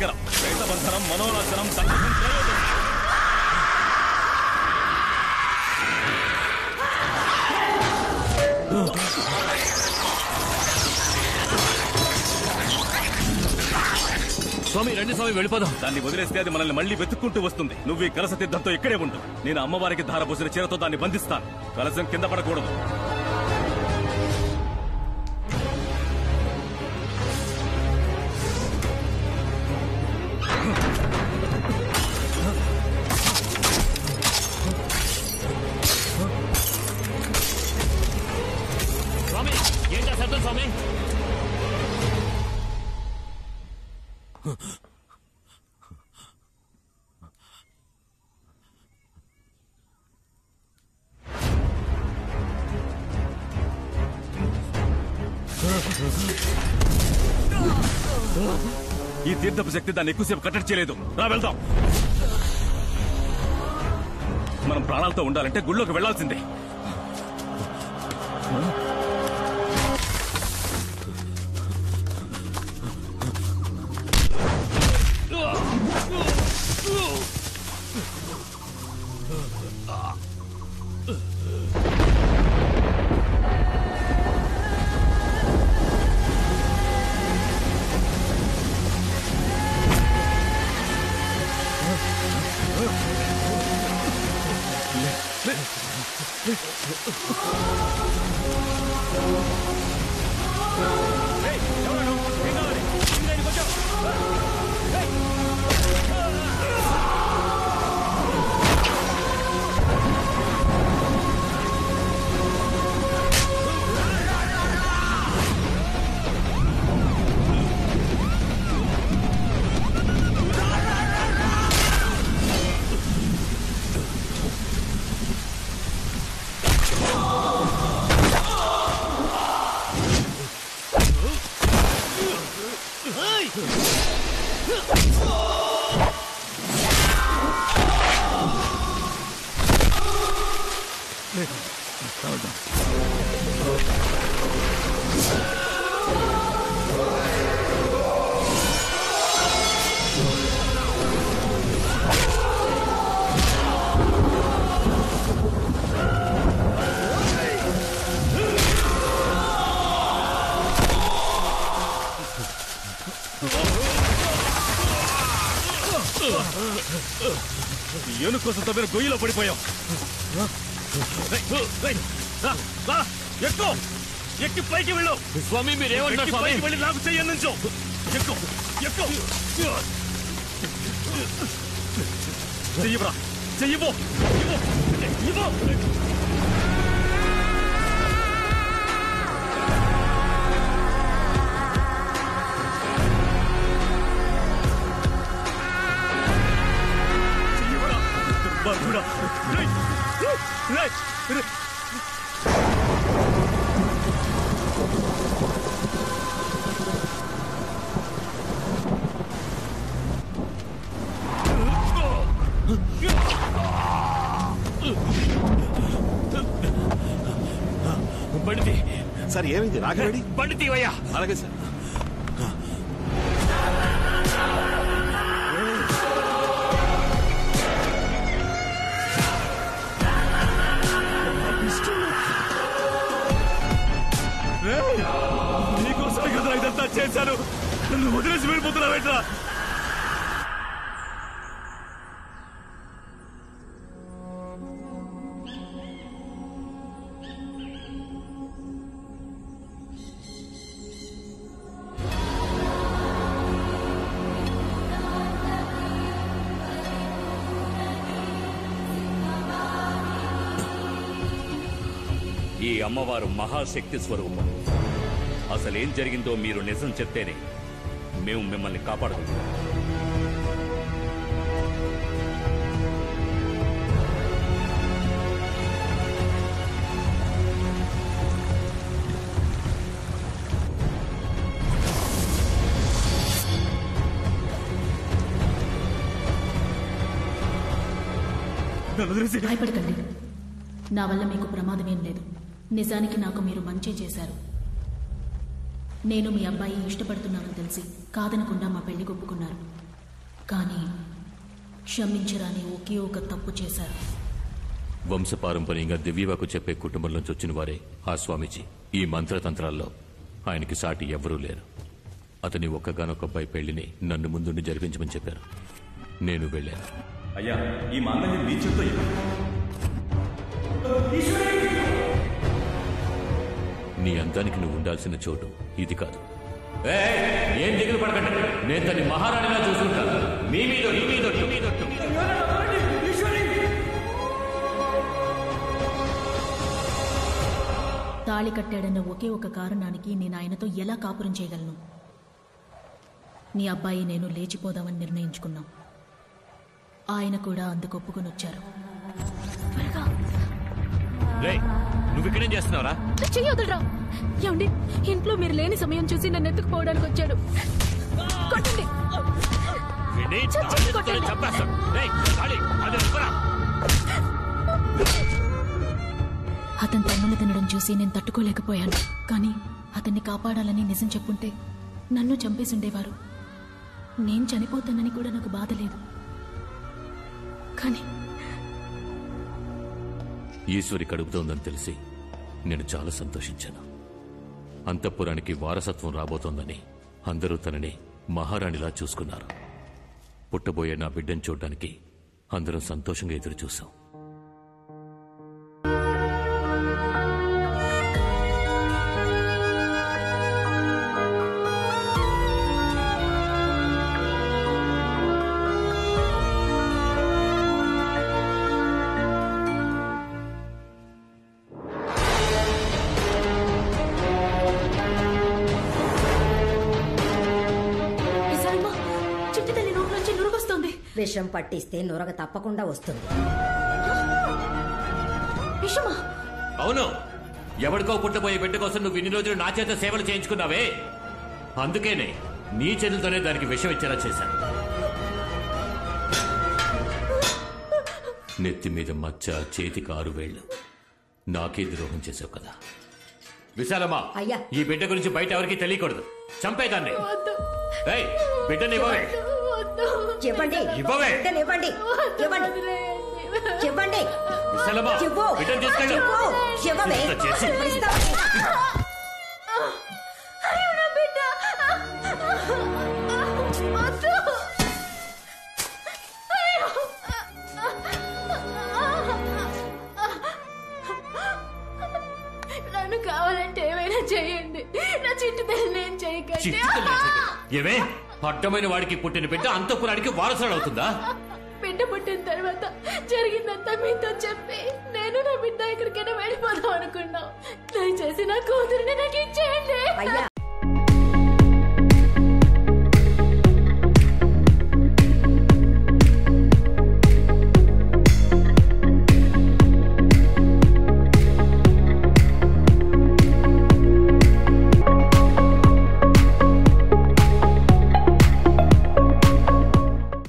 భయంకరం. ప్రేతబంధనం, మనోనాశనం, సంఘర్షం, ప్రయోజనం. స్వామి రండి స్వామి, వెళ్ళిపోదాం. దాన్ని వదిలేస్తే అది మనల్ని మళ్ళీ వెతుక్కుంటూ వస్తుంది. నువ్వు ఈ కలస తీర్థంతో ఇక్కడే ఉండు. నేను అమ్మవారికి ధారపోసిన చీరతో దాన్ని బంధిస్తాను. కలసం కింద పడకూడదు. స్వామి ఏం చేస్తారు స్వామి? ఈ తీర్థపు శక్తి దాన్ని ఎక్కువసేపు కట్టడి చేయలేదు. రా వెళ్దాం. మనం ప్రాణాలతో ఉండాలంటే గుళ్ళోకి వెళ్లాల్సిందే. ఏనుగు కోసం తవ్విన గొయ్యిలో పడిపోయాం. ఎక్కువ ఎక్కి పైకి వెళ్ళు. స్వామి మీరేమంటారు స్వామి? వెళ్ళి నాకు చెయ్యి నుంచో. ఎక్కువ ఎక్కువ చెయ్యరా, చెయ్యిపో ఇవ్వు. బండి సార్ ఏమైంది? రాఘవేడి బండి తీవయ్యా. అలాగే సార్. నీకోసమే కదా ఇదంతా చేశాను. నువ్వు వదిలేసి వెళ్ళిపోతున్నావేట్రా? ఈ అమ్మవారు మహాశక్తి స్వరూపం. అసలేం జరిగిందో మీరు నిజం చెప్తేనే మేము మిమ్మల్ని కాపాడగలం. భయపడకండి. నా వల్ల మీకు ప్రమాదమేం లేదు. నిజానికి నాకు మీరు మంచి చేశారు. నేను మీ అబ్బాయి ఇష్టపడుతున్నానని తెలిసి కాదనకుండా మా పెళ్లి ఒప్పుకున్నారు. క్షమించరాని ఒకే ఒక తప్పు చేశారు. వంశపారంపర్యంగా దివ్యవాకు చెప్పే కుటుంబంలోంచి వచ్చిన వారే ఆ స్వామీజీ. ఈ మంత్రతంత్రాల్లో ఆయనకి సాటి ఎవ్వరూ లేరు. అతని ఒక్కగానొక్క అబ్బాయి పెళ్లిని నన్ను ముందుండి జరిపించమని చెప్పారు. నేను వెళ్ళాను. అయ్యా, ఈ మాంగళ్యం మీ చేత్తో ఇవ్వండి. నీ అందానికి నువ్వు ఉండాల్సిన చోటు ఇది కాదు. ఏం దిగులు పడకండి, నేను తన్ని మహారాణిలా చూసుకుంటాను. మీ మీద తాళి కట్టాడన్న ఒకే ఒక కారణానికి నేను ఆయనతో ఎలా కాపురం చేయగలను? నీ అబ్బాయి నేను లేచిపోదామని నిర్ణయించుకున్నాం. ఆయన కూడా అందుకు ఒప్పుకొని వచ్చారు. నువ్వు ఇక్కడేం చేస్తున్నావురా? చెయ్యొద్దురా. ఏమండి, ఇంట్లో మీరు లేని సమయం చూసి నన్ను ఎత్తుకుపోవడానికి వచ్చాడు. కొట్టండి. అతని తన్నులు తినడం చూసి నేను తట్టుకోలేకపోయాను. కానీ అతన్ని కాపాడాలని నిజం చెప్పుంటే నన్ను చంపేసి ఉండేవారు. నేను చనిపోతానని కూడా నాకు బాధ లేదు. కానీ ఈశ్వరి కడుపుతోందని తెలిసి నేను చాలా సంతోషించాను. అంతఃపురానికి వారసత్వం రాబోతోందని అందరూ తనని మహారాణిలా చూసుకున్నారు. పుట్టబోయే నా బిడ్డను చూడ్డానికి అందరం సంతోషంగా ఎదురు చూశాం. విషం పట్టిస్తే నురగ తప్పకుండా వస్తుంది. విషమా? అవును, ఎవరికో పుట్టబోయే బిడ్డ కోసం నువ్వు ఇన్ని రోజులు నా చేత సేవలు చేయించుకున్నావే, అందుకేనే నీ చేతులతోనే దానికి విషం ఇచ్చేలా చేశాను. నెత్తి మీద మచ్చ, చేతికి 6 వేళ్లు. నాకే ద్రోహం చేసావు కదా. విశాలమ్మా, అయ్యా, ఈ బిడ్డ గురించి బయట ఎవరికి తెలియకూడదు. చంపేదాన్ని. బిడ్డని ఇవ్వవే. చెప్పండి, ఇవ్వవే. ఇవ్వండి, ఇవ్వండి, చెప్పండి. విశాలమ్మా, బిడ్డను తీసుకెళ్ళు. నన్ను కావాలంటే ఏమైనా చేయండి. నా చిట్టు తల్లి నేను చేయకండి. ఏమే, అడ్డమైన వాడికి పుట్టిన బిడ్డ అంతఃపురానికి వారసుడు అవుతుందా? బిడ్డ పుట్టిన తర్వాత జరిగిందంతా మీతో చెప్పి నేను నా బిడ్డ ఎక్కడికైనా వెళ్ళిపోదాం అనుకున్నాం. దయచేసి నా కూతురిని నాకు ఇచ్చేయండి. అయ్యా,